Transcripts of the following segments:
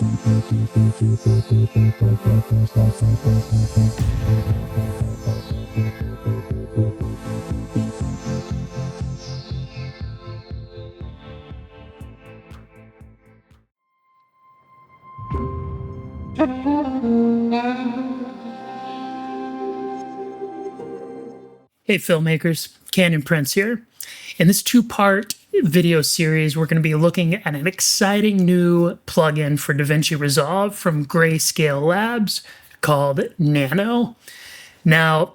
Hey filmmakers, Canyon Prince here. In this two-part video series, we're going to be looking at an exciting new plugin for DaVinci Resolve from Grayscale Labs called Nano. Now,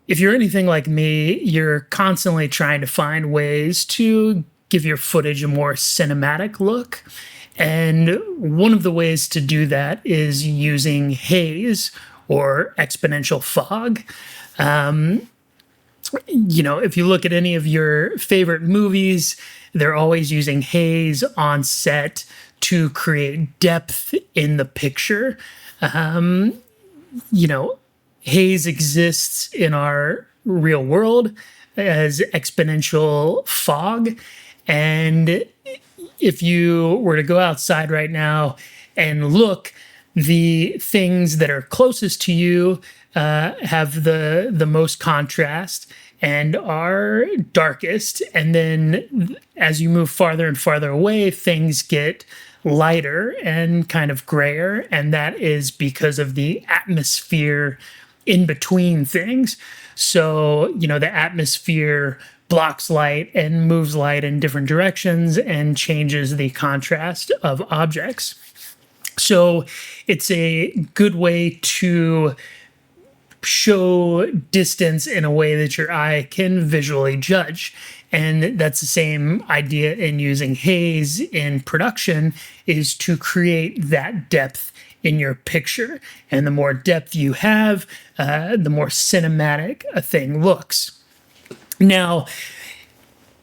if you're anything like me, you're constantly trying to find ways to give your footage a more cinematic look. And one of the ways to do that is using Haze or exponential fog. You know, if you look at any of your favorite movies, they're always using Haze on set to create depth in the picture. You know, Haze exists in our real world as exponential fog. And if you were to go outside right now and look, the things that are closest to you have the most contrast and are darkest. And then as you move farther and farther away, things get lighter and kind of grayer. And that is because of the atmosphere in between things. So, you know, the atmosphere blocks light and moves light in different directions and changes the contrast of objects. So it's a good way to show distance in a way that your eye can visually judge. And that's the same idea in using Haze in production, is to create that depth in your picture. And the more depth you have, the more cinematic a thing looks. Now,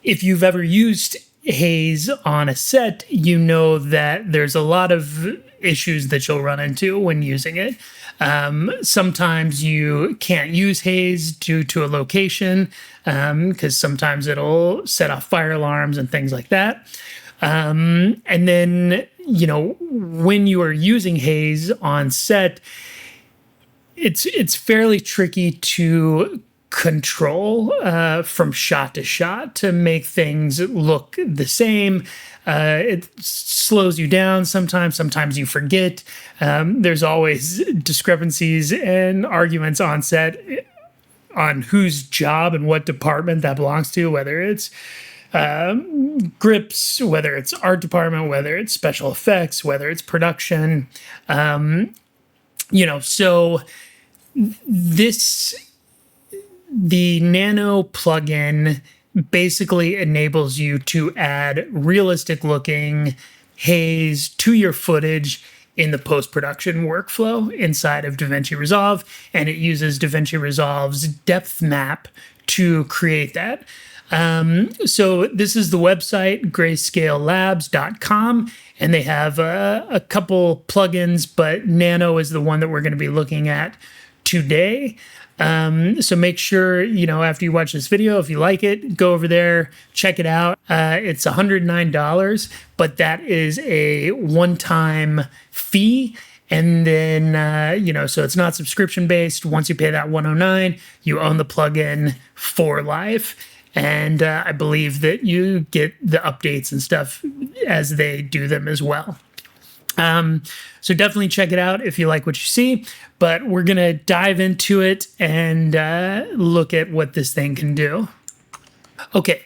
if you've ever used Haze on a set, you know that there's a lot of issues that you'll run into when using it. Sometimes you can't use Haze due to a location, because sometimes it'll set off fire alarms and things like that. And then, you know, when you are using Haze on set, it's fairly tricky to control from shot to shot to make things look the same. It slows you down sometimes you forget. There's always discrepancies and arguments on set on whose job and what department that belongs to, whether it's grips, whether it's art department, whether it's special effects, whether it's production. You know, so the Nano plugin basically enables you to add realistic looking haze to your footage in the post-production workflow inside of DaVinci Resolve, and it uses DaVinci Resolve's depth map to create that. So this is the website, grayscalelabs.com, and they have a couple plugins, but Nano is the one that we're going to be looking at today. So make sure, you know, after you watch this video, if you like it, go over there, check it out. It's $109, but that is a one-time fee. And then, you know, so it's not subscription based. Once you pay that $109, you own the plugin for life. And I believe that you get the updates and stuff as they do them as well. So definitely check it out if you like what you see, but we're going to dive into it and look at what this thing can do. Okay,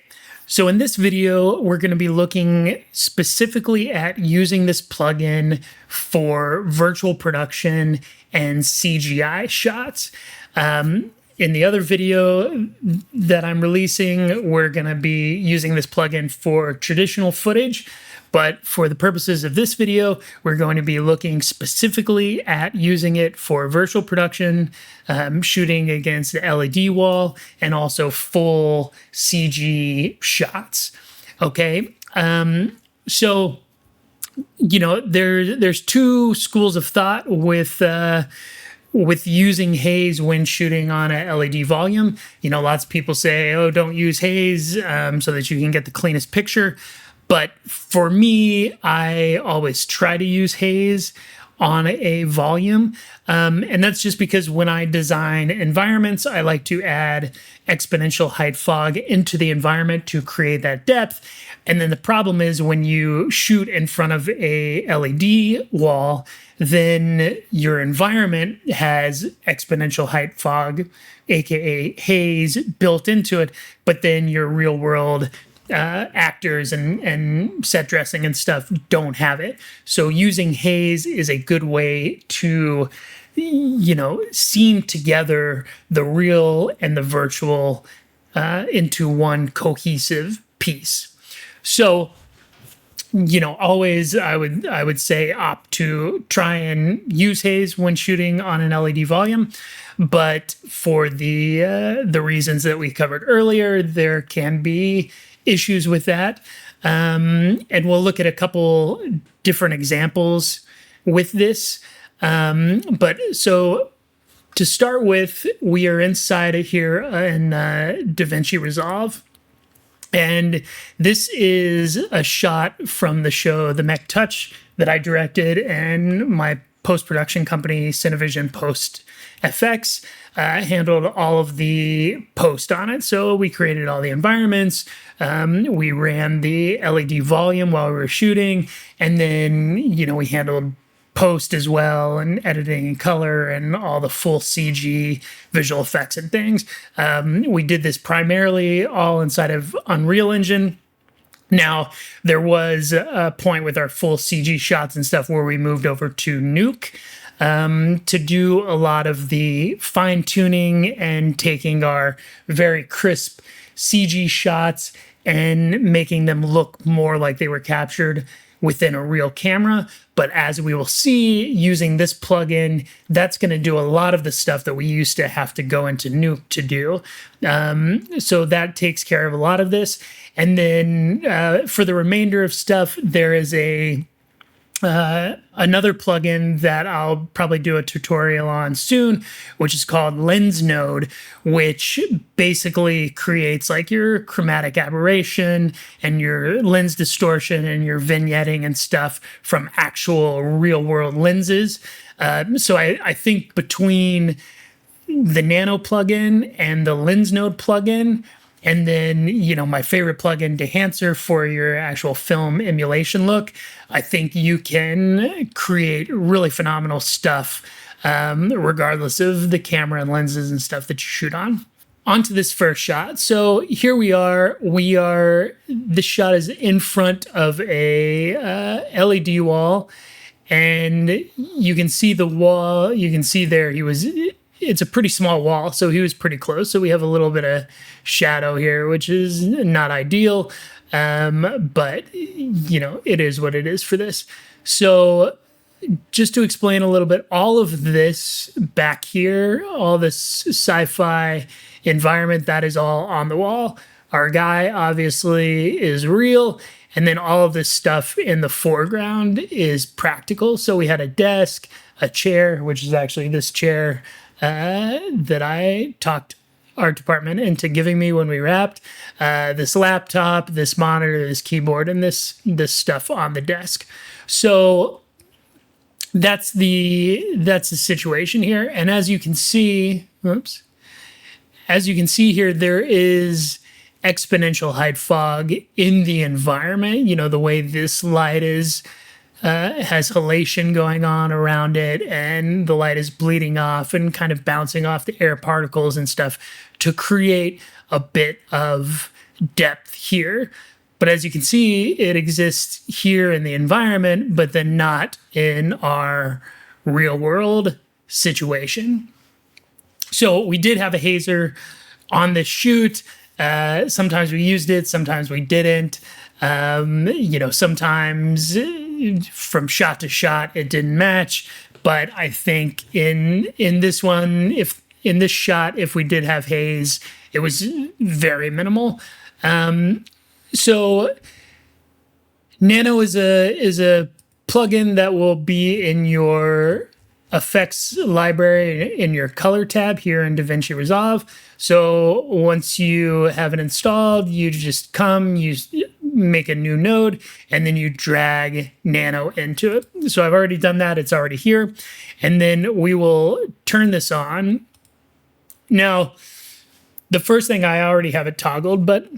so in this video, we're going to be looking specifically at using this plugin for virtual production and CGI shots. In the other video that I'm releasing, we're going to be using this plugin for traditional footage. But for the purposes of this video, we're going to be looking specifically at using it for virtual production, shooting against the LED wall, and also full CG shots. Okay, so you know there's two schools of thought with using Haze when shooting on a LED volume. You know, lots of people say, "Oh, don't use Haze so that you can get the cleanest picture." But for me, I always try to use Haze on a volume. And that's just because when I design environments, I like to add exponential height fog into the environment to create that depth. And then the problem is when you shoot in front of a LED wall, then your environment has exponential height fog, aka haze, built into it, but then your real world actors and set dressing and stuff don't have it. So using haze is a good way to, seam together the real and the virtual into one cohesive piece. So, always I would say opt to try and use haze when shooting on an LED volume. But for the reasons that we covered earlier, there can be issues with that. And we'll look at a couple different examples with this. But so to start with, we are inside of here in DaVinci Resolve. And this is a shot from the show The Mech Touch that I directed, and my post-production company, Cinevision Post FX, handled all of the post on it. So we created all the environments. We ran the LED volume while we were shooting. And then, we handled post as well, and editing and color and all the full CG visual effects and things. We did this primarily all inside of Unreal Engine. Now, there was a point with our full CG shots and stuff where we moved over to Nuke to do a lot of the fine tuning and taking our very crisp CG shots and making them look more like they were captured within a real camera. But as we will see, using this plugin, that's going to do a lot of the stuff that we used to have to go into Nuke to do. So that takes care of a lot of this. And then for the remainder of stuff, there is another plugin that I'll probably do a tutorial on soon, which is called Lens Node, which basically creates like your chromatic aberration and your lens distortion and your vignetting and stuff from actual real world lenses. So I think between the Nano plugin and the Lens Node plugin, and then, my favorite plugin, Dehancer, for your actual film emulation look, I think you can create really phenomenal stuff, regardless of the camera and lenses and stuff that you shoot on. On to this first shot. So here we are. This shot is in front of a LED wall, and you can see the wall. You can see there it's a pretty small wall, so he was pretty close. So we have a little bit of shadow here, which is not ideal, but it is what it is for this. So just to explain a little bit, all of this back here, all this sci-fi environment, that is all on the wall. Our guy obviously is real, and then all of this stuff in the foreground is practical. So we had a desk, a chair, which is actually this chair that I talked art department into giving me when we wrapped, this laptop, this monitor, this keyboard, and this stuff on the desk. So that's the situation here. And as you can see, here, there is exponential height fog in the environment. The way this light has halation going on around it, and the light is bleeding off and kind of bouncing off the air particles and stuff to create a bit of depth here. But as you can see, it exists here in the environment, but then not in our real world situation. So we did have a hazer on this shoot. Sometimes we used it, sometimes we didn't. Sometimes from shot to shot it didn't match, but I think in this one, in this shot, if we did have haze, it was very minimal. So Nano is a plugin that will be in your effects library in your color tab here in DaVinci Resolve. So once you have it installed, you just make a new node, and then you drag Nano into it. So I've already done that. It's already here. And then we will turn this on. Now, the first thing, I already have it toggled, but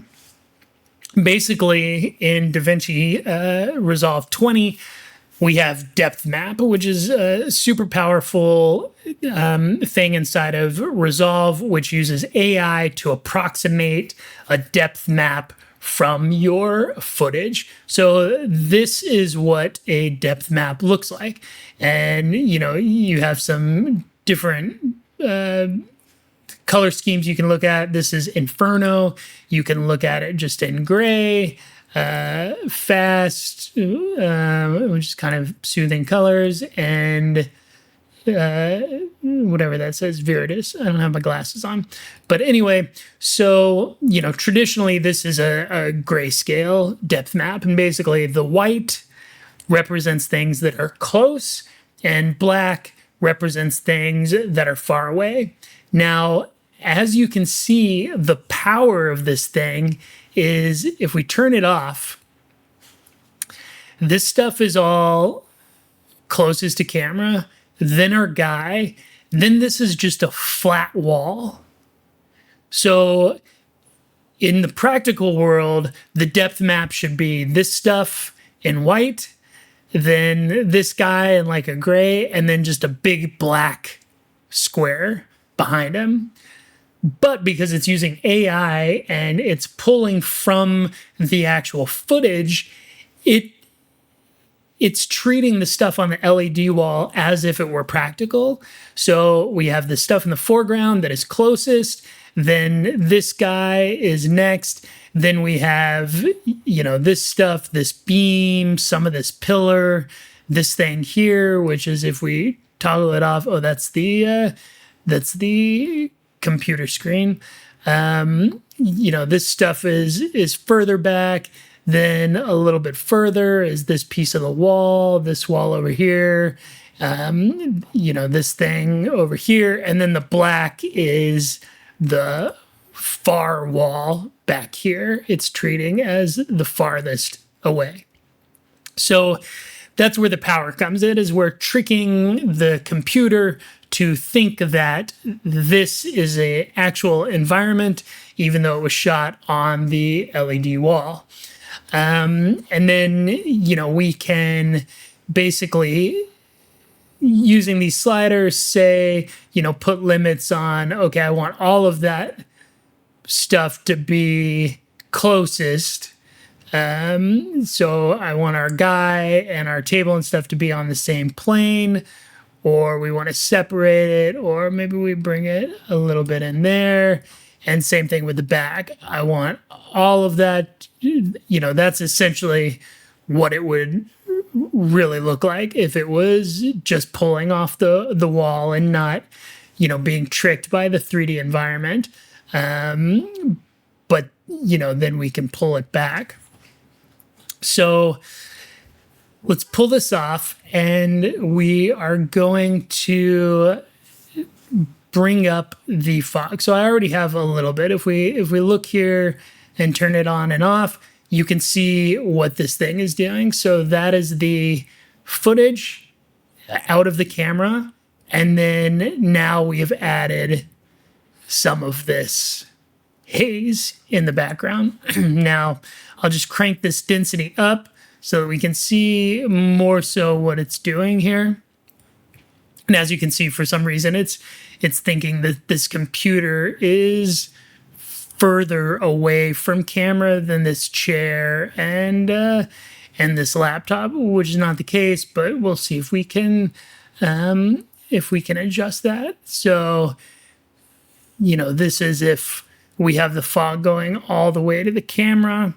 basically in DaVinci Resolve 20, we have depth map, which is a super powerful thing inside of Resolve, which uses AI to approximate a depth map from your footage. So this is what a depth map looks like. And, you have some different color schemes you can look at. This is Inferno. You can look at it just in gray, fast, which is kind of soothing colors, and whatever that says, Viridis. I don't have my glasses on. But anyway, so, traditionally this is a grayscale depth map, and basically the white represents things that are close, and black represents things that are far away. Now, as you can see, the power of this thing is if we turn it off, this stuff is all closest to camera, then our guy, then this is just a flat wall. So in the practical world, the depth map should be this stuff in white, then this guy in like a gray, and then just a big black square behind him. But because it's using AI and it's pulling from the actual footage, it's treating the stuff on the LED wall as if it were practical. So we have the stuff in the foreground that is closest, then this guy is next, then we have, this stuff, this beam, some of this pillar, this thing here, which is, if we toggle it off, that's the computer screen. This stuff is further back. Then a little bit further is this piece of the wall, this wall over here, this thing over here. And then the black is the far wall back here. It's treating as the farthest away. So that's where the power comes in, is we're tricking the computer to think that this is an actual environment, even though it was shot on the LED wall. And then, we can basically, using these sliders, say, put limits on, okay, I want all of that stuff to be closest. So I want our guy and our table and stuff to be on the same plane, or we want to separate it, or maybe we bring it a little bit in there. And same thing with the back. I want all of that, that's essentially what it would really look like if it was just pulling off the wall and not, being tricked by the 3D environment. But, then we can pull it back. So let's pull this off, and we are going to bring up the fog. So I already have a little bit. If we look here and turn it on and off, you can see what this thing is doing. So that is the footage out of the camera. And then now we have added some of this haze in the background. Now I'll just crank this density up so that we can see more so what it's doing here. And as you can see, for some reason, it's thinking that this computer is further away from camera than this chair and this laptop, which is not the case. But we'll see if we can adjust that. So, this is if we have the fog going all the way to the camera,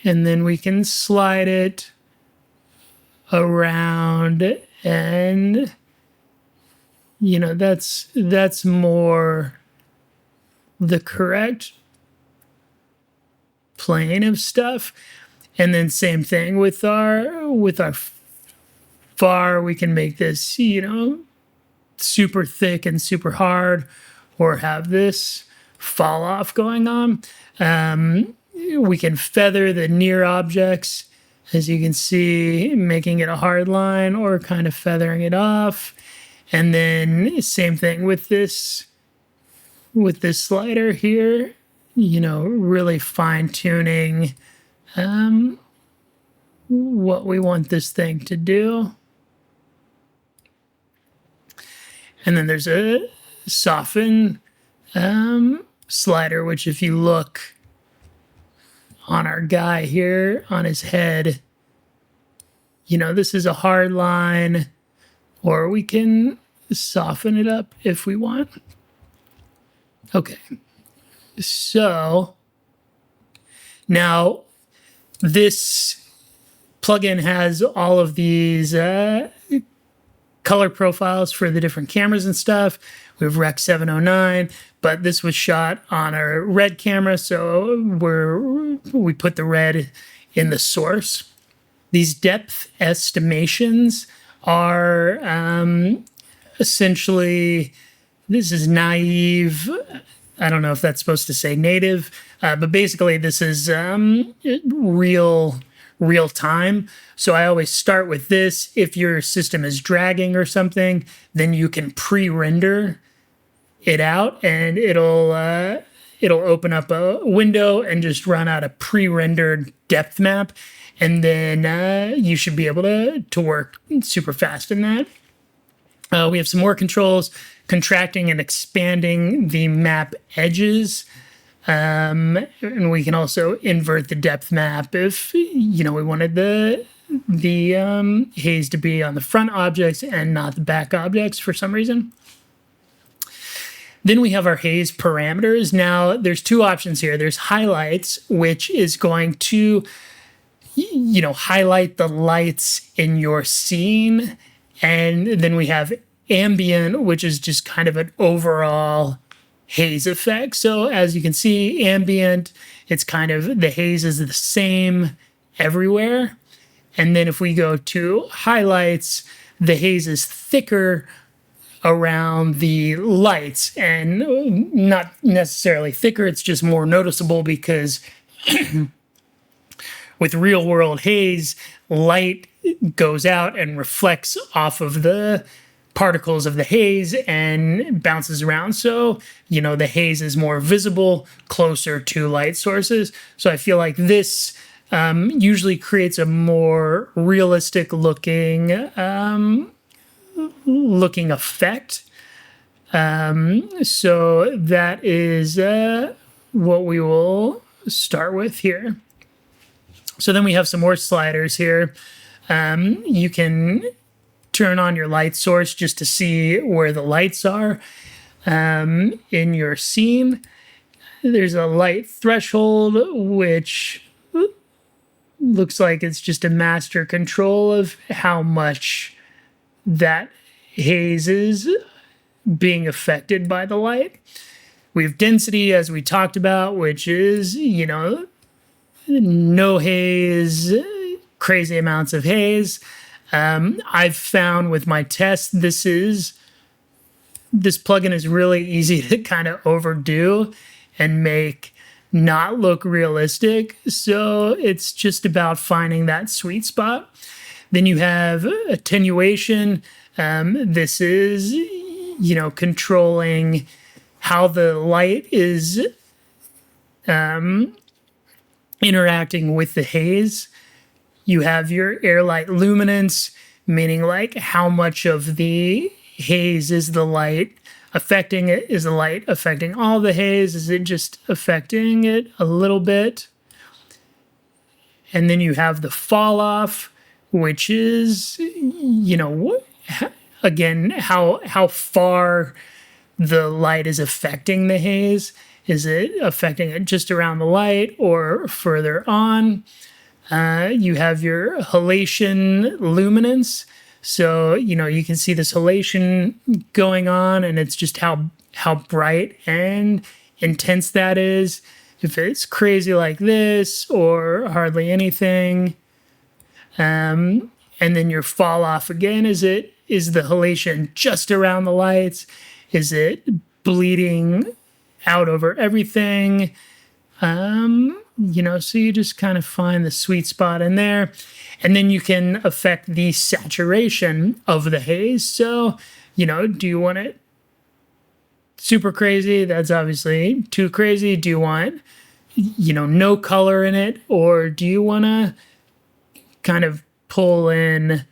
and then we can slide it around. And, that's more the correct plane of stuff. And then same thing with our far, we can make this, super thick and super hard, or have this fall off going on. We can feather the near objects, as you can see, making it a hard line or kind of feathering it off. And then same thing with this slider here, really fine tuning what we want this thing to do. And then there's a soften slider, which if you look on our guy here on his head, this is a hard line, or we can soften it up if we want. Okay, so now this plugin has all of these color profiles for the different cameras and stuff. We have Rec 709, but this was shot on a red camera, so we put the red in the source. These depth estimations are essentially, this is naive. I don't know if that's supposed to say native, but basically this is real time. So I always start with this. If your system is dragging or something, then you can pre-render it out, and it'll open up a window and just run out a pre-rendered depth map, and then you should be able to work super fast in that. We have some more controls, contracting and expanding the map edges. And we can also invert the depth map if, we wanted the haze to be on the front objects and not the back objects for some reason. Then we have our haze parameters. Now, there's two options here. There's highlights, which is going to, highlight the lights in your scene. And then we have ambient, which is just kind of an overall haze effect. So as you can see, ambient, it's kind of, the haze is the same everywhere. And then if we go to highlights, the haze is thicker around the lights, and not necessarily thicker, it's just more noticeable because with real world haze, light goes out and reflects off of the particles of the haze and bounces around. So, the haze is more visible closer to light sources. So I feel like this usually creates a more realistic looking effect. So that is what we will start with here. So then we have some more sliders here. You can turn on your light source just to see where the lights are in your scene. There's a light threshold, which looks like it's just a master control of how much that haze is being affected by the light. We have density, as we talked about, which is, no haze, crazy amounts of haze. I've found with my tests, this plugin is really easy to kind of overdo and make not look realistic. So it's just about finding that sweet spot. Then you have attenuation. This is, controlling how the light is interacting with the haze. You have your air light luminance, meaning like how much of the haze is the light affecting it? Is the light affecting all the haze? Is it just affecting it a little bit? And then you have the fall off, which is, again, how far the light is affecting the haze. Is it affecting it just around the light or further on? You have your halation luminance. So, you can see this halation going on, and it's just how bright and intense that is. If it's crazy like this or hardly anything. And then your fall off again, is the halation just around the lights? Is it bleeding out over everything? so you just kind of find the sweet spot in there. And then you can affect the saturation of the haze. So, do you want it super crazy? That's obviously too crazy. Do you want, no color in it? Or do you want to kind of pull in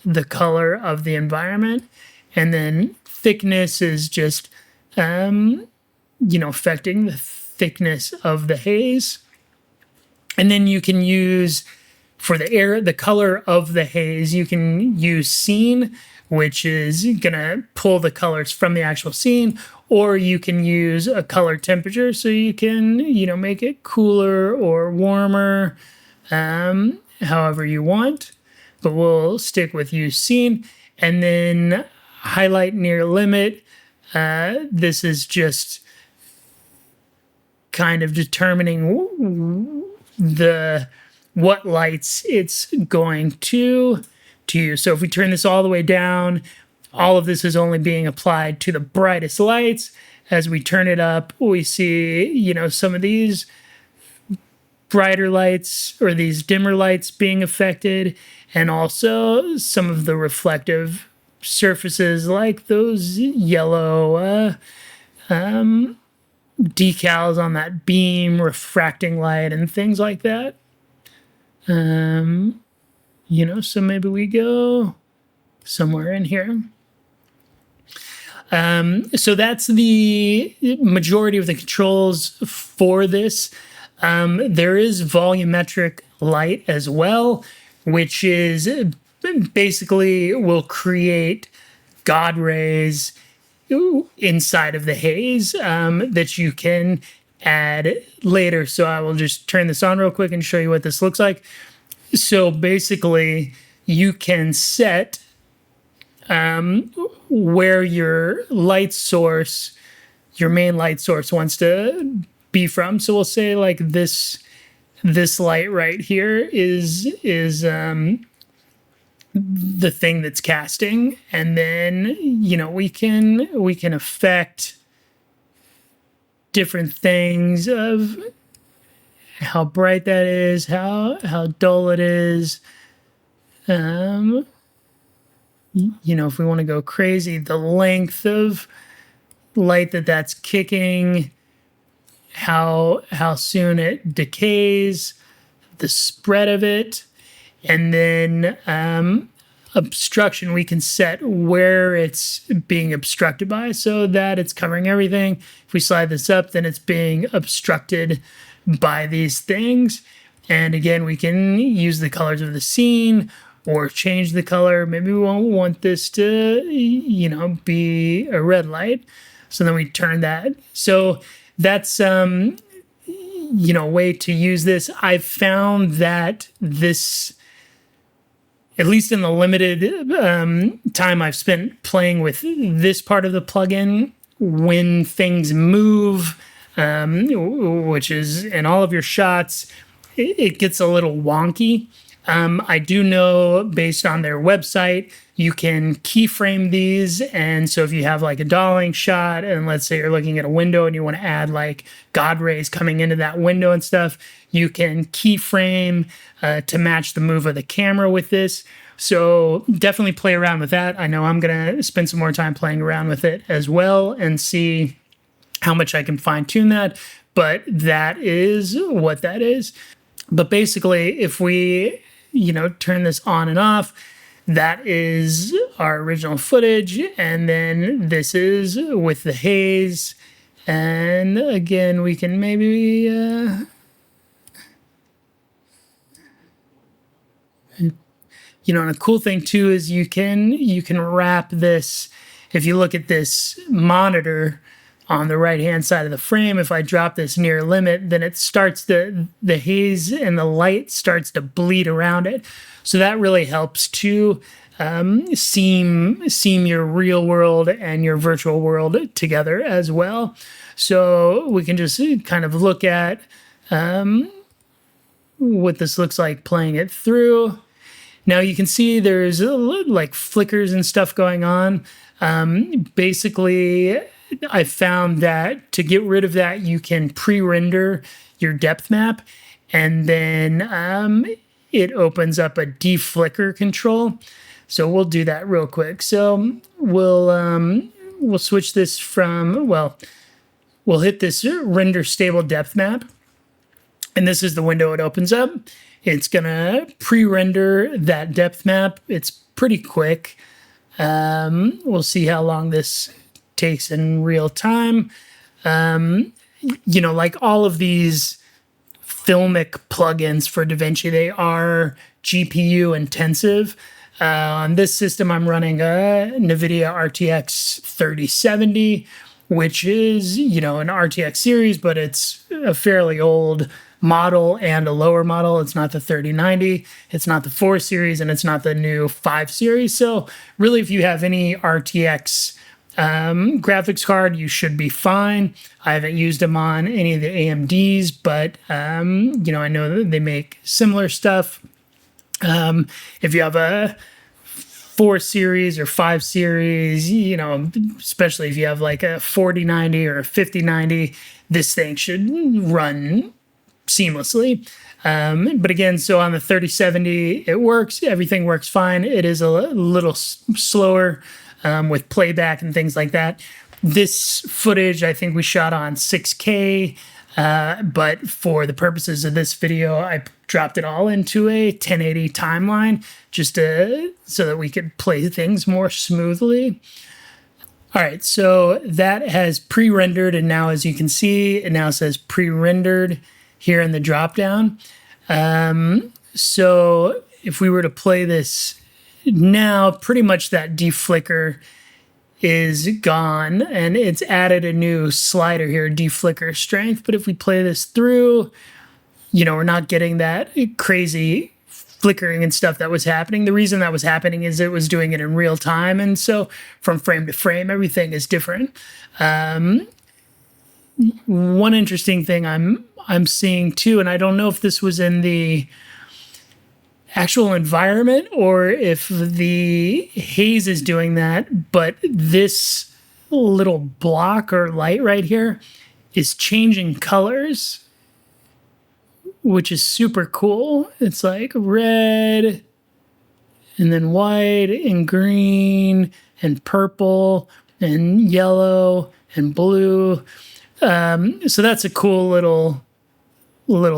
the color of the environment? And then thickness is just, affecting the thickness of the haze. And then you can use, for the color of the haze, you can use scene, which is going to pull the colors from the actual scene, or you can use a color temperature, so you can, make it cooler or warmer, however you want. But we'll stick with use scene. And then highlight near limit. This is just kind of determining what lights it's going to use. So if we turn this all the way down, all of this is only being applied to the brightest lights. As we turn it up, we see, some of these brighter lights or these dimmer lights being affected, and also some of the reflective surfaces like those yellow decals on that beam, refracting light and things like that. So maybe we go somewhere in here. So that's the majority of the controls for this. There is volumetric light as well, which is basically will create God rays inside of the haze that you can add later. So I will just turn this on real quick and show you what this looks like. So basically, you can set where your light source, your main light source, wants to be from. So we'll say like this light right here is the thing that's casting, and then we can affect different things of how bright that is, how dull it is. If we want to go crazy, the length of light that's kicking, how soon it decays, the spread of it. And then obstruction, we can set where it's being obstructed by so that it's covering everything. If we slide this up, then it's being obstructed by these things. And again, we can use the colors of the scene or change the color. Maybe we won't want this to, be a red light. So then we turn that. So that's, way to use this. I've found that this, at least in the limited time I've spent playing with this part of the plugin, when things move, which is in all of your shots, it gets a little wonky. I do know, based on their website, you can keyframe these. And so if you have like a dolling shot, and let's say you're looking at a window and you want to add like God rays coming into that window and stuff, you can keyframe to match the move of the camera with this. So definitely play around with that. I know I'm going to spend some more time playing around with it as well and see how much I can fine tune that. But that is what that is. But basically, if we, turn this on and off, that is our original footage. And then this is with the haze. And again, we can maybe, and a cool thing too is you can wrap this. If you look at this monitor on the right-hand side of the frame, if I drop this near limit, then it starts the haze and the light starts to bleed around it. So that really helps to seam your real world and your virtual world together as well. So we can just kind of look at what this looks like playing it through. Now you can see there's like flickers and stuff going on. Basically, I found that to get rid of that, you can pre-render your depth map. and then it opens up a deflicker control. So we'll do that real quick. So we'll switch this from, well, we'll hit this render stable depth map, and this is the window it opens up. It's gonna pre-render that depth map. It's pretty quick. We'll see how long this takes in real time. You know, like all of these Filmic plugins for DaVinci, they are GPU intensive. On this system, I'm running a NVIDIA RTX 3070, which is, you know, an RTX series, but it's a fairly old model and a lower model. It's not the 3090, it's not the 4 series, and it's not the new 5 series. So really, if you have any RTX graphics card, you should be fine. I haven't used them on any of the AMDs, but you know, I know that they make similar stuff. If you have a 4 series or 5 series, you know, especially if you have like a 4090 or a 5090, this thing should run seamlessly. But again, so on the 3070, it works. Everything works fine. It is a little slower with playback and things like that. This footage, I think we shot on 6K, but for the purposes of this video, I dropped it all into a 1080 timeline just so that we could play things more smoothly. All right, so that has pre-rendered, and now as you can see, it now says pre-rendered here in the dropdown. So if we were to play this now, pretty much that deflicker is gone, and it's added a new slider here, deflicker strength. But if we play this through, you know, we're not getting that crazy flickering and stuff that was happening. The reason that was happening is it was doing it in real time, and so from frame to frame, everything is different. One interesting thing I'm seeing too, and I don't know if this was in the actual environment or if the Haze is doing that, but this little block or light right here is changing colors, which is super cool. It's like red and then white and green and purple and yellow and blue. So that's a cool little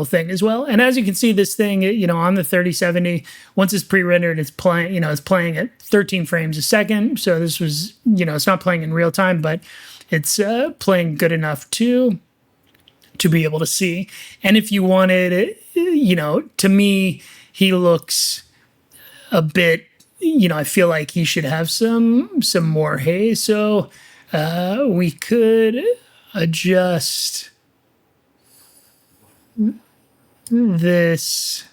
thing as well. And as you can see, this thing, you know, on the 3070, once it's pre-rendered, it's playing, you know, it's playing at 13 frames a second. So this was, you know, it's not playing in real time, but it's playing good enough to be able to see. And if you wanted, you know, to me, he looks a bit, you know, I feel like he should have some more haze. So we could adjust this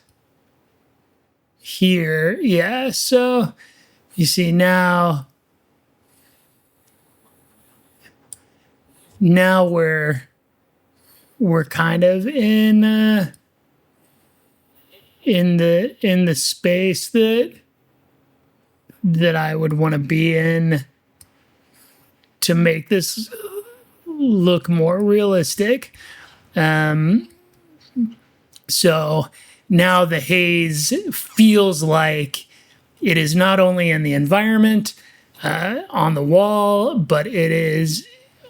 here. Yeah, so you see now we're kind of in the space that I would want to be in to make this look more realistic. So now the haze feels like it is not only in the environment, on the wall, but it is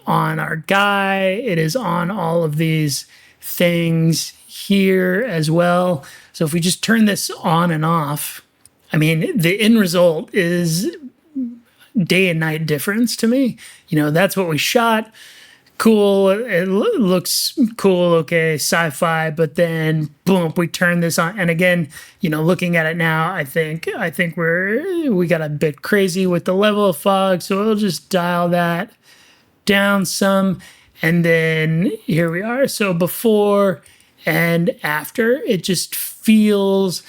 on our guy. It is on all of these things here as well. So if we just turn this on and off, I mean, the end result is day and night difference to me. You know, that's what we shot. Cool, it looks cool, okay, sci-fi, but then boom, we turn this on, and again, you know, looking at it now, I think we got a bit crazy with the level of fog, so we'll just dial that down some, and then here we are. So before and after, it just feels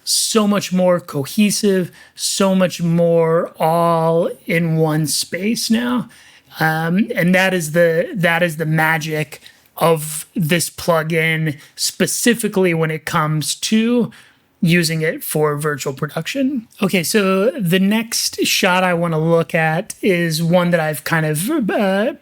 so much more cohesive, so much more all in one space now. And that is the magic of this plugin, specifically when it comes to using it for virtual production. Okay, so the next shot I want to look at is one that I've kind of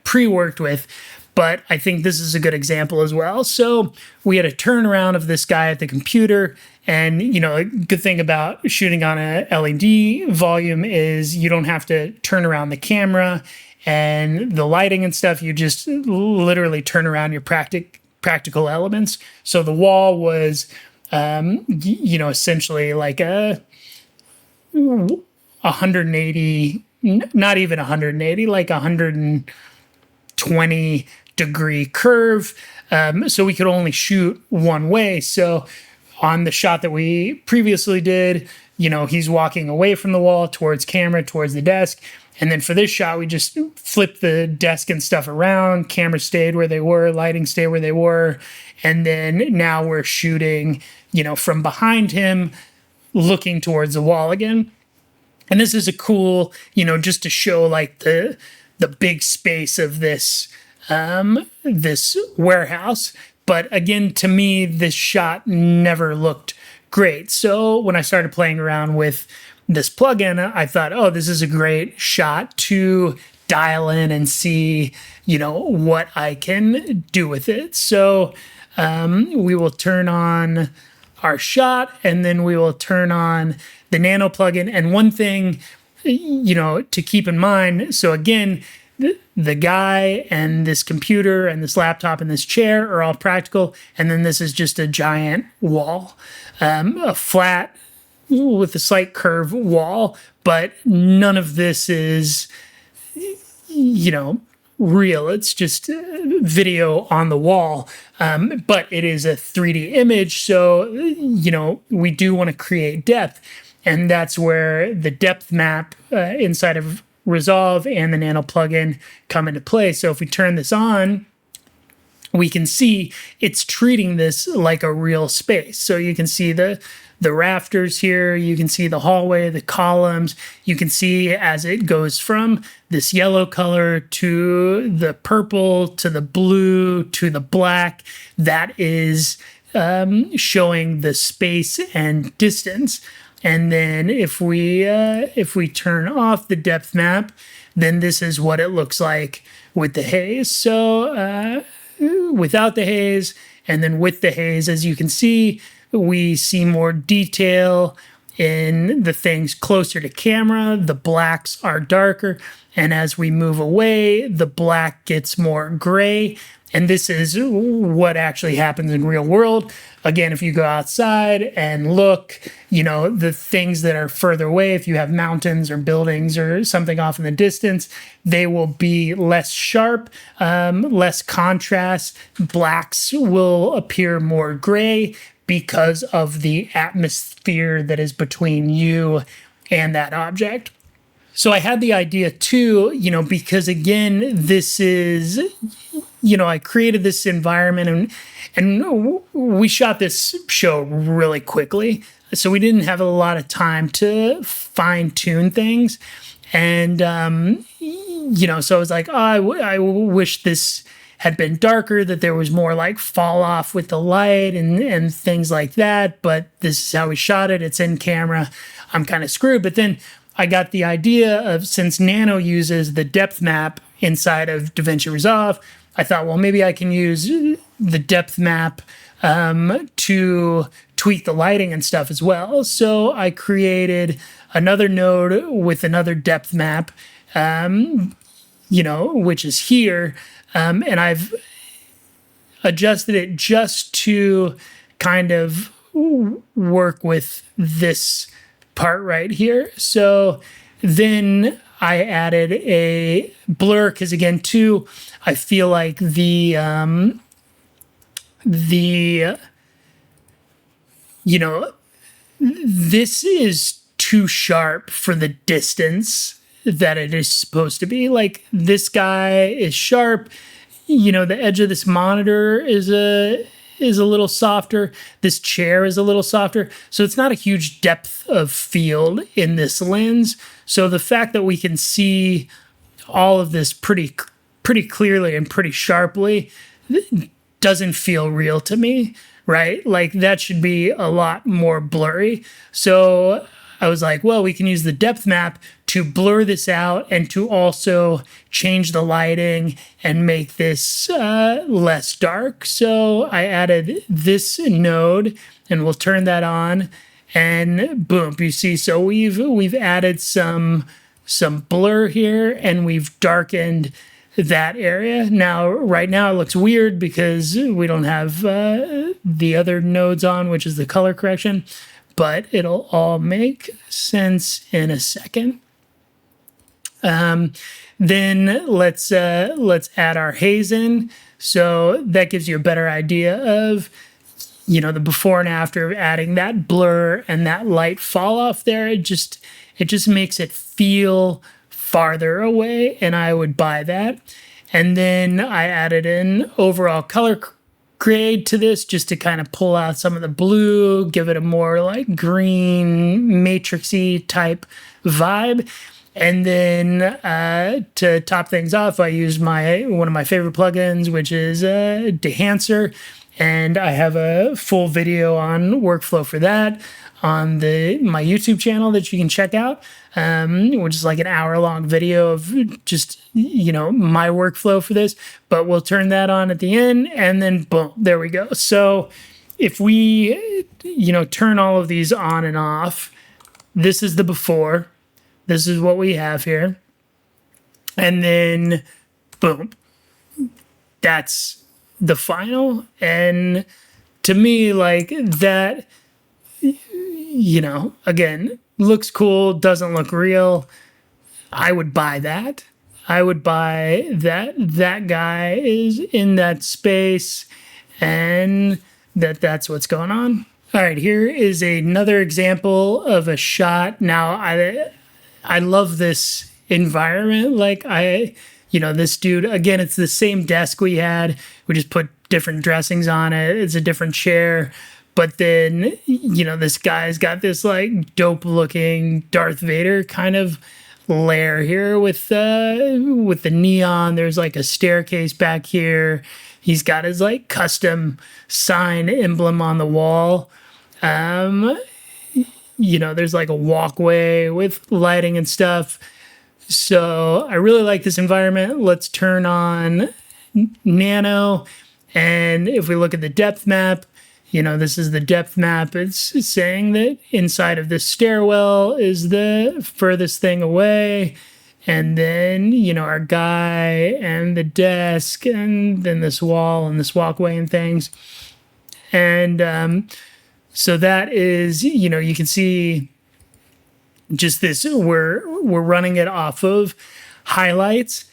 pre-worked with. but I think this is a good example as well. So we had a turnaround of this guy at the computer, and a good thing about shooting on a LED volume is you don't have to turn around the camera and the lighting and stuff. You just literally turn around your practical elements. So the wall was, essentially like a 180, not even 180, like 120 degree curve. So we could only shoot one way. So on the shot that we previously did, he's walking away from the wall towards camera, towards the desk. And then for this shot, we just flipped the desk and stuff around. Camera stayed where they were, lighting stayed where they were. And then now we're shooting, from behind him, looking towards the wall again. And this is a cool, just to show like the big space of this this warehouse. But again, to me, this shot never looked great. So when I started playing around with this plugin, I thought, oh, this is a great shot to dial in and see, what I can do with it. So we will turn on our shot, and then we will turn on the Nano plugin. And one thing, to keep in mind, so again, the guy and this computer and this laptop and this chair are all practical. And then this is just a giant wall, a flat with a slight curve wall, but none of this is, real. It's just video on the wall. But it is a 3D image. So, we do want to create depth. And that's where the depth map inside of Resolve and the Nano plugin come into play. So if we turn this on, we can see it's treating this like a real space. So you can see the rafters here, you can see the hallway, the columns, you can see as it goes from this yellow color to the purple, to the blue, to the black, that is showing the space and distance. And then if we turn off the depth map, then this is what it looks like with the haze. So without the haze, and then with the haze, as you can see, we see more detail in the things closer to camera. The blacks are darker. And as we move away, the black gets more gray. And this is what actually happens in real world. Again, if you go outside and look, the things that are further away, if you have mountains or buildings or something off in the distance, they will be less sharp, less contrast. Blacks will appear more gray because of the atmosphere that is between you and that object. So I had the idea too, because again, this is, I created this environment and we shot this show really quickly. So we didn't have a lot of time to fine tune things. And, so I was like, oh, I wish this had been darker, that there was more like fall off with the light and things like that. But this is how we shot it. It's in camera. I'm kind of screwed. But then I got the idea of, since Nano uses the depth map inside of DaVinci Resolve, I thought, well, maybe I can use the depth map to tweak the lighting and stuff as well. So I created another node with another depth map, which is here. And I've adjusted it just to kind of work with this part right here. So then I added a blur because, again, too, I feel like this is too sharp for the distance that it is supposed to be. Like, this guy is sharp. The edge of this monitor is a little softer. This chair is a little softer. So it's not a huge depth of field in this lens. So the fact that we can see all of this pretty clearly and pretty sharply doesn't feel real to me, right? Like, that should be a lot more blurry. So I was like, well, we can use the depth map to blur this out and to also change the lighting and make this less dark. So I added this node, and we'll turn that on, and boom, you see. So we've added some blur here, and we've darkened that area. Now, right now it looks weird because we don't have the other nodes on, which is the color correction, but it'll all make sense in a second. Then let's add our haze in. So that gives you a better idea of, you know, the before and after of adding that blur and that light fall off there. It just makes it feel farther away, and I would buy that. And then I added an overall color grade to this just to kind of pull out some of the blue, give it a more like green matrixy type vibe. And then to top things off, I used one of my favorite plugins, which is Dehancer, and I have a full video on workflow for that on my YouTube channel that you can check out, which is like an hour-long video of just, you know, my workflow for this. But we'll turn that on at the end, and then boom, there we go. So if we, you know, turn all of these on and off, this is the before. This is what we have here. And then, boom, that's the final. And to me, like that, you know, again, looks cool, doesn't look real. I would buy that. I would buy that guy is in that space and that's what's going on. All right, here is another example of a shot. Now, I love this environment. Like you know, this dude, again, it's the same desk we had. We just put different dressings on it. It's a different chair. But then, you know, this guy's got this like dope looking Darth Vader kind of lair here with the neon. There's like a staircase back here. He's got his like custom sign emblem on the wall. You know, there's like a walkway with lighting and stuff. So I really like this environment. Let's turn on Nano. And if we look at the depth map, you know, this is the depth map. It's saying that inside of this stairwell is the furthest thing away. And then, you know, our guy and the desk and then this wall and this walkway and things. And so that is, you know, you can see just this, we're running it off of highlights.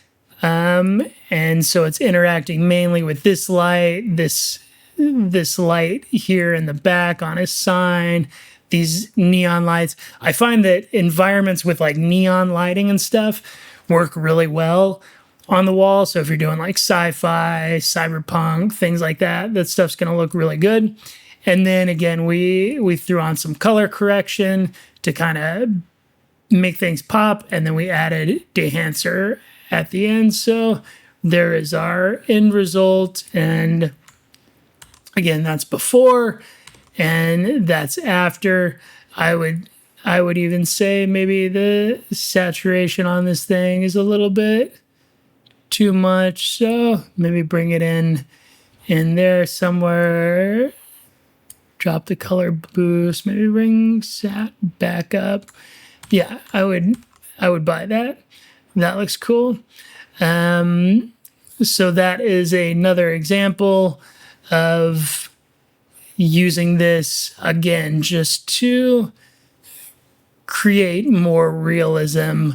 And so it's interacting mainly with this light, this light here in the back on his sign, these neon lights. I find that environments with like neon lighting and stuff work really well on the wall. So if you're doing like sci-fi, cyberpunk, things like that, that stuff's going to look really good. And then again, we threw on some color correction to kind of make things pop. And then we added Dehancer at the end. So there is our end result. And again, that's before and that's after. I would even say maybe the saturation on this thing is a little bit too much. So maybe bring it in there somewhere. Drop the color boost, maybe bring sat back up. Yeah, I would buy that. That looks cool. So that is another example of using this again just to create more realism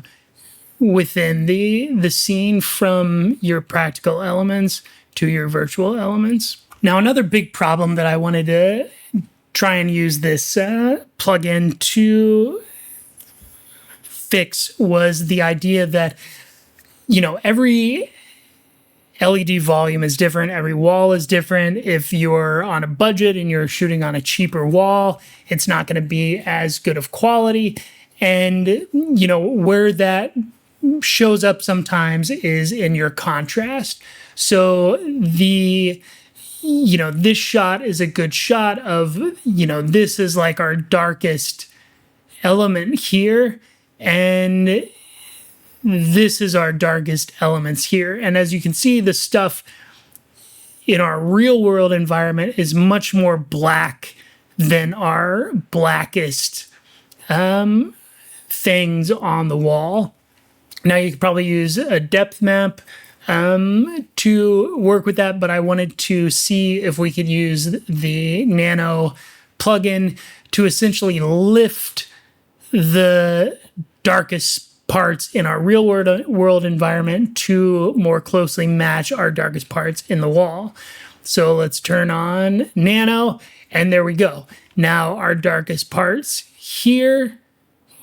within the scene from your practical elements to your virtual elements. Now, another big problem that I wanted to try and use this plugin to fix was the idea that, you know, every LED volume is different. Every wall is different. If you're on a budget and you're shooting on a cheaper wall, it's not going to be as good of quality. And, you know, where that shows up sometimes is in your contrast. So you know, this shot is a good shot of, you know, this is like our darkest element here, and this is our darkest elements here. And as you can see, the stuff in our real world environment is much more black than our blackest things on the wall. Now you could probably use a depth map to work with that, but I wanted to see if we could use the Nano plugin to essentially lift the darkest parts in our real world environment to more closely match our darkest parts in the wall. So let's turn on Nano, and there we go. Now our darkest parts here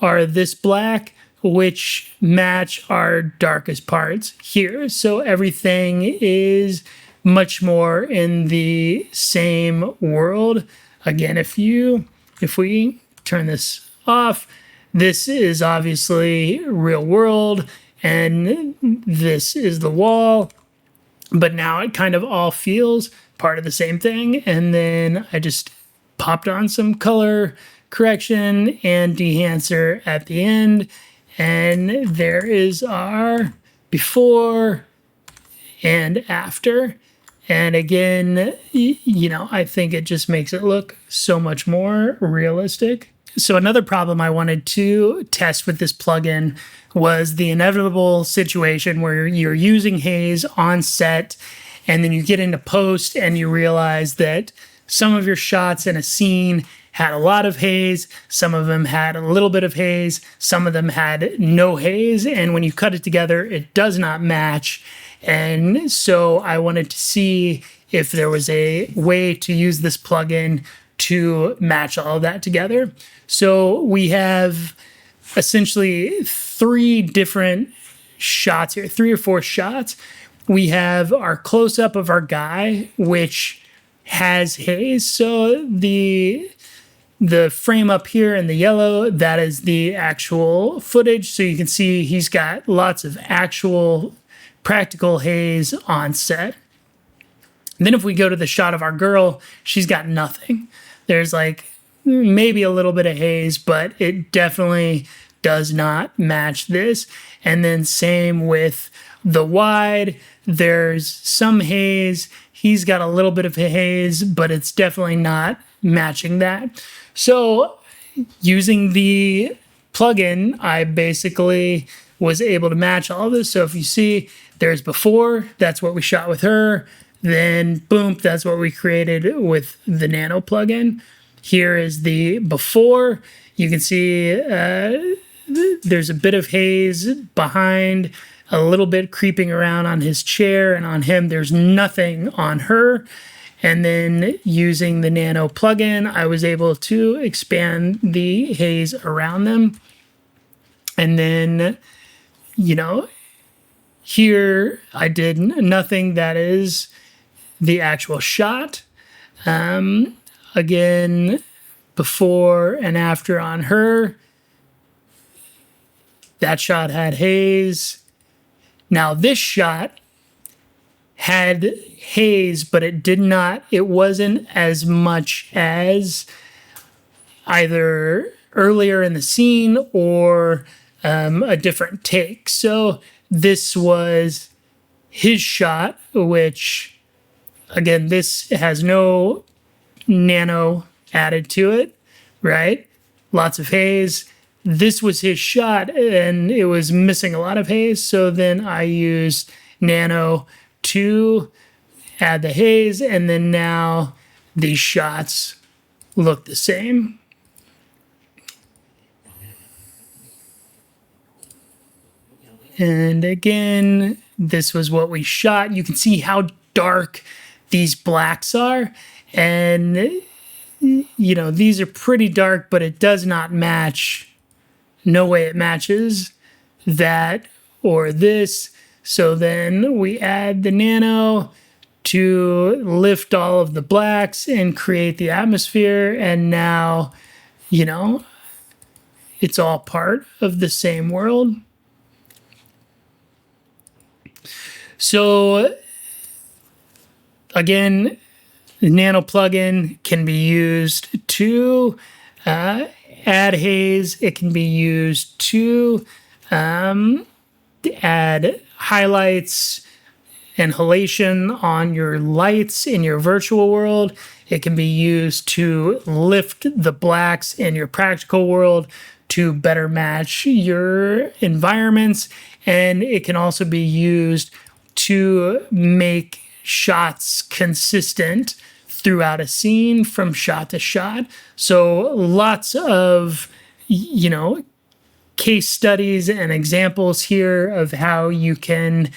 are this black, which match our darkest parts here. So everything is much more in the same world. Again, if we turn this off, this is obviously real world, and this is the wall. But now it kind of all feels part of the same thing. And then I just popped on some color correction and dehancer at the end. And there is our before and after. And again, you know, I think it just makes it look so much more realistic. So another problem I wanted to test with this plugin was the inevitable situation where you're using Haze on set, and then you get into post and you realize that some of your shots in a scene had a lot of haze, some of them had a little bit of haze, some of them had no haze, and when you cut it together, it does not match. And so I wanted to see if there was a way to use this plugin to match all of that together. So we have essentially 3 different shots here, 3 or 4 shots. We have our close-up of our guy, which has haze. So the frame up here in the yellow, that is the actual footage. So you can see he's got lots of actual practical haze on set. And then if we go to the shot of our girl, she's got nothing. There's like maybe a little bit of haze, but it definitely does not match this. And then same with the wide, there's some haze. He's got a little bit of haze, but it's definitely not matching that. So using the plugin, I basically was able to match all of this. So if you see, there's before, that's what we shot with her. Then boom, that's what we created with the Nano plugin. Here is the before. You can see there's a bit of haze behind, a little bit creeping around on his chair, and on him there's nothing on her. And then using the Nano plugin, I was able to expand the haze around them. And then, you know, here I did nothing. That is the actual shot. Again, before and after on her. That shot had haze. Now this shot had haze, but it wasn't as much as either earlier in the scene or a different take. So this was his shot, which again, this has no Nano added to it, right? Lots of haze. This was his shot and it was missing a lot of haze. So then I used Nano to add the haze, and then now these shots look the same. And again, this was what we shot. You can see how dark these blacks are. And, you know, these are pretty dark, but it does not match. No way it matches that or this. So then we add the Nano to lift all of the blacks and create the atmosphere. And now, you know, it's all part of the same world. So again, the Nano plugin can be used to add haze. It can be used to add highlights and halation on your lights in your virtual world. It can be used to lift the blacks in your practical world to better match your environments. And it can also be used to make shots consistent throughout a scene from shot to shot. So lots of, case studies and examples here of how you can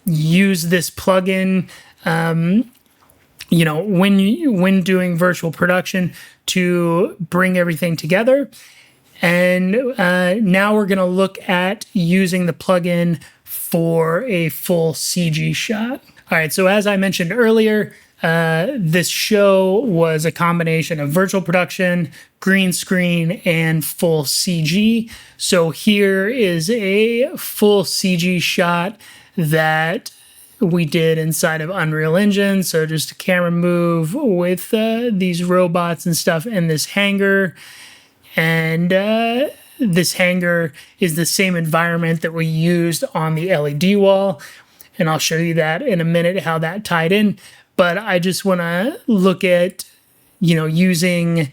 use this plugin, when doing virtual production to bring everything together. And now we're going to look at using the plugin for a full CG shot. All right, so as I mentioned earlier, this show was a combination of virtual production, green screen, and full CG. So here is a full CG shot that we did inside of Unreal Engine. So just a camera move with these robots and stuff in this hangar. And this hangar is the same environment that we used on the LED wall. And I'll show you that in a minute, how that tied in. But I just want to look at, using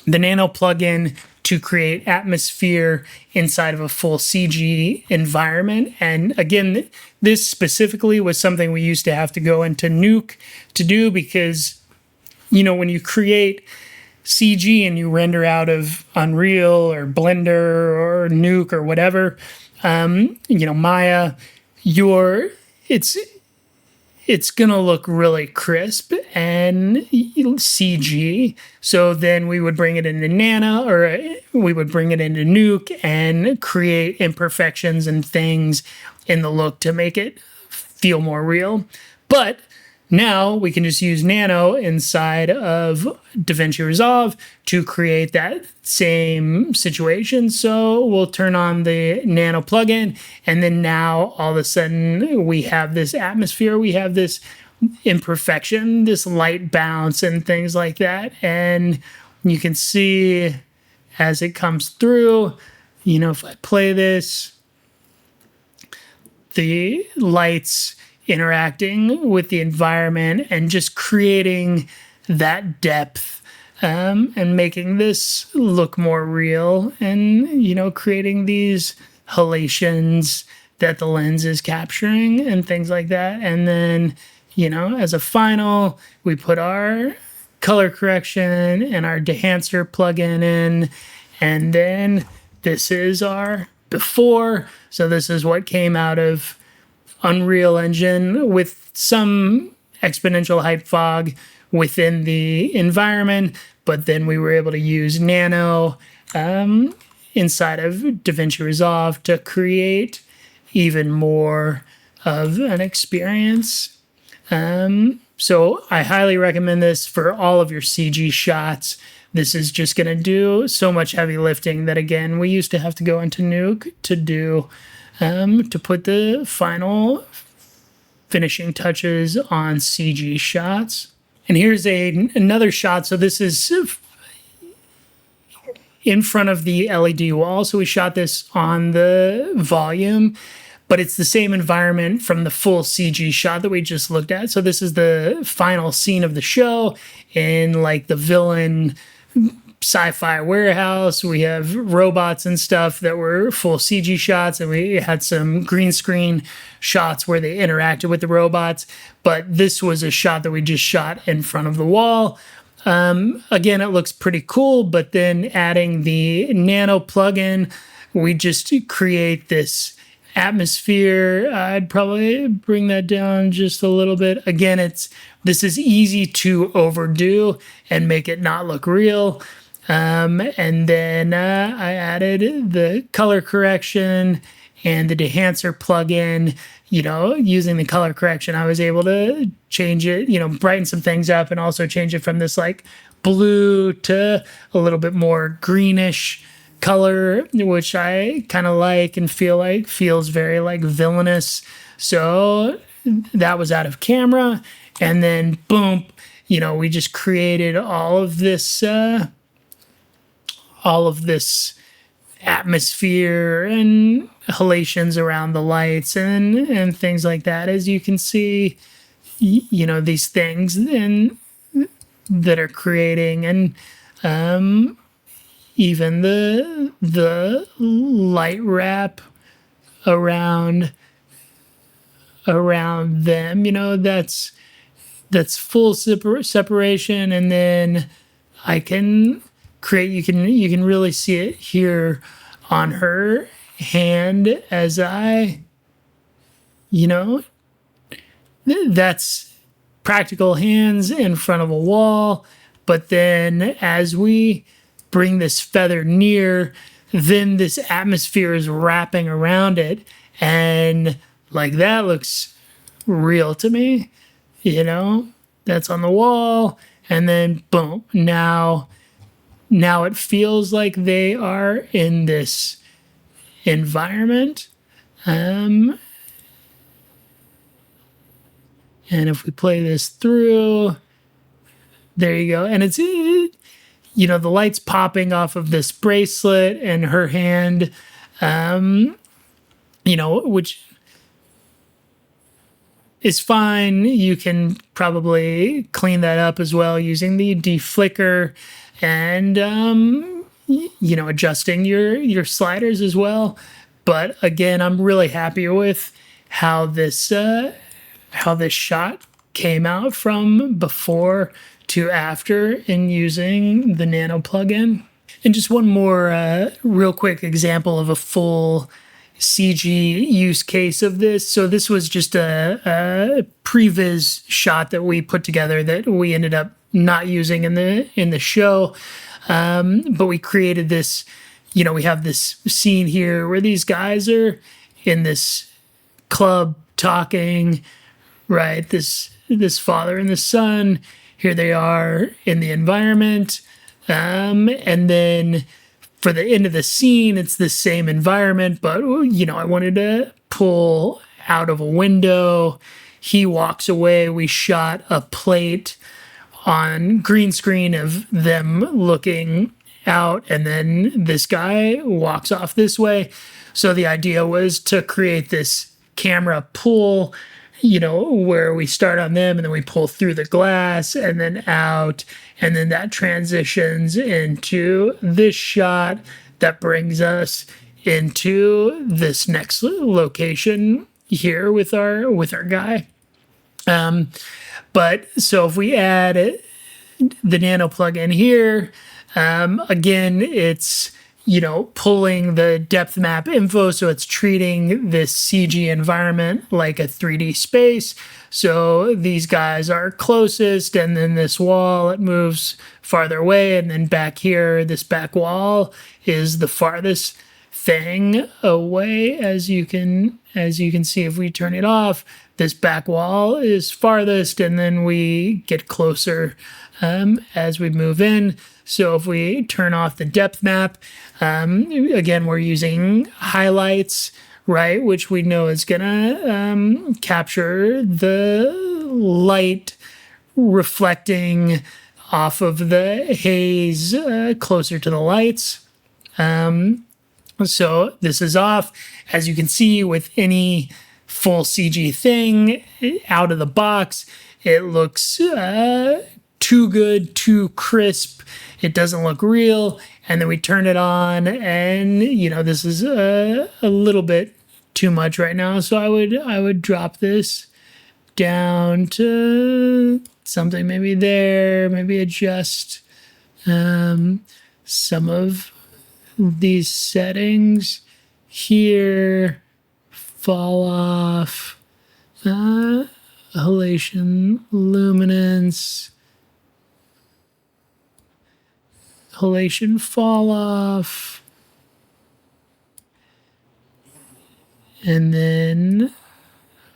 the Nano plugin to create atmosphere inside of a full CG environment. And again, this specifically was something we used to have to go into Nuke to do because, when you create CG and you render out of Unreal or Blender or Nuke or whatever, Maya, it's gonna look really crisp and CG. So then we would bring it into Nano, or we would bring it into Nuke and create imperfections and things in the look to make it feel more real. But now we can just use Nano inside of DaVinci Resolve to create that same situation. So we'll turn on the Nano plugin, and then now all of a sudden we have this atmosphere, we have this imperfection, this light bounce and things like that. And you can see as it comes through, if I play this, the lights interacting with the environment and just creating that depth and making this look more real and, creating these halations that the lens is capturing and things like that. And then, as a final, we put our color correction and our dehancer plugin in, and then this is our before. So this is what came out of Unreal Engine with some exponential height fog within the environment, but then we were able to use Nano inside of DaVinci Resolve to create even more of an experience. So I highly recommend this for all of your CG shots. This is just going to do so much heavy lifting that, again, we used to have to go into Nuke to do to put the final finishing touches on CG shots. And here's another shot. So this is in front of the LED wall. So we shot this on the volume, but it's the same environment from the full CG shot that we just looked at. So this is the final scene of the show in like the villain sci-fi warehouse. We have robots and stuff that were full CG shots, and we had some green screen shots where they interacted with the robots. But this was a shot that we just shot in front of the wall. Again, it looks pretty cool, but then adding the Nano plugin, we just create this atmosphere. I'd probably bring that down just a little bit. Again, this is easy to overdo and make it not look real. And then I added the color correction and the dehancer plugin. Using the color correction, I was able to change it, brighten some things up, and also change it from this like blue to a little bit more greenish color, which I kind of like and feels very like villainous. So that was out of camera. And then boom, we just created all of this all of this atmosphere and halations around the lights and things like that. As you can see, you know, these things and that are creating, and even the light wrap around them, you know, that's full separation. And then I can create, you can really see it here on her hand as I, you know, that's practical hands in front of a wall. But then as we bring this feather near, then this atmosphere is wrapping around it. And like, that looks real to me, you know, that's on the wall. And then boom, now it feels like they are in this environment. And if we play this through, there you go. And it's, you know, the light's popping off of this bracelet and her hand, you know, which is fine. You can probably clean that up as well using the deflicker and, you know, adjusting your sliders as well. But again, I'm really happy with how this shot came out from before to after in using the Nano plugin. And just one more real quick example of a full CG use case of this. So this was just a previs shot that we put together that we ended up not using in the show. But we created this, you know, we have this scene here where these guys are in this club talking, right? This father and the son, here they are in the environment. And then for the end of the scene, it's the same environment, but, you know, I wanted to pull out of a window. He walks away. We shot a plate on green screen of them looking out, and then this guy walks off this way. So the idea was to create this camera pull, you know, where we start on them and then we pull through the glass and then out, and then that transitions into this shot that brings us into this next location here with our guy. But so if we add the Nano plugin here, again, it's, you know, pulling the depth map info. So it's treating this CG environment like a 3D space. So these guys are closest, and then this wall, it moves farther away. And then back here, this back wall is the farthest thing away. As you can see, if we turn it off, this back wall is farthest, and then we get closer as we move in. So if we turn off the depth map, again, we're using highlights, right, which we know is gonna capture the light reflecting off of the haze closer to the lights. So this is off. As you can see, with any full CG thing out of the box, it looks too good, too crisp. It doesn't look real. And then we turn it on, and, you know, this is a little bit too much right now. So I would drop this down to something maybe there, maybe adjust some of these settings here, fall off, halation, luminance, halation, fall off, and then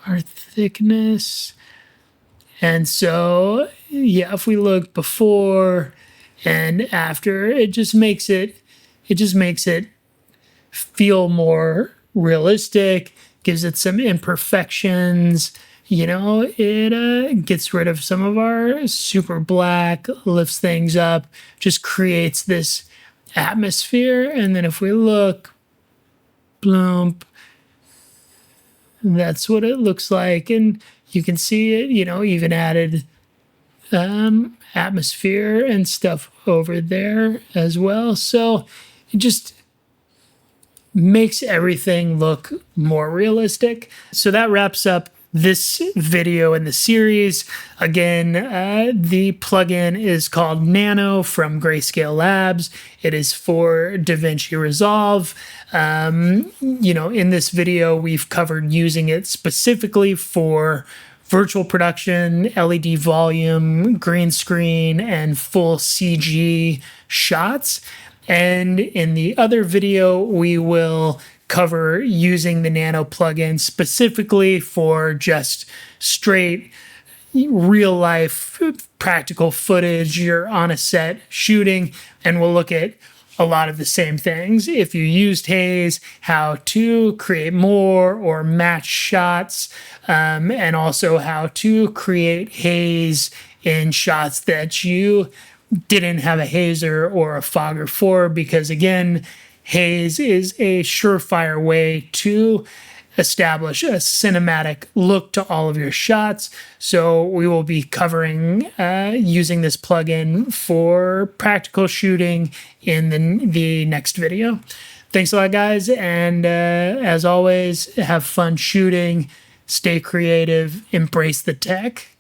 our thickness. And so, yeah, if we look before and after, it just makes it feel more realistic, gives it some imperfections. You know, it gets rid of some of our super black, lifts things up, just creates this atmosphere. And then if we look, bloom, that's what it looks like. And you can see it, you know, even added atmosphere and stuff over there as well. So it just makes everything look more realistic. So that wraps up this video in the series. Again, the plugin is called Nano from Grayscale Labs. It is for DaVinci Resolve. You know, in this video, we've covered using it specifically for virtual production, LED volume, green screen, and full CG shots. And in the other video, we will cover using the Nano plugin specifically for just straight real life practical footage. You're on a set shooting, and we'll look at a lot of the same things. If you used Haze, how to create more or match shots, and also how to create haze in shots that you didn't have a hazer or a fogger for, because again, haze is a surefire way to establish a cinematic look to all of your shots. So we will be covering using this plugin for practical shooting in the next video. Thanks a lot, guys. And as always, have fun shooting, stay creative, embrace the tech.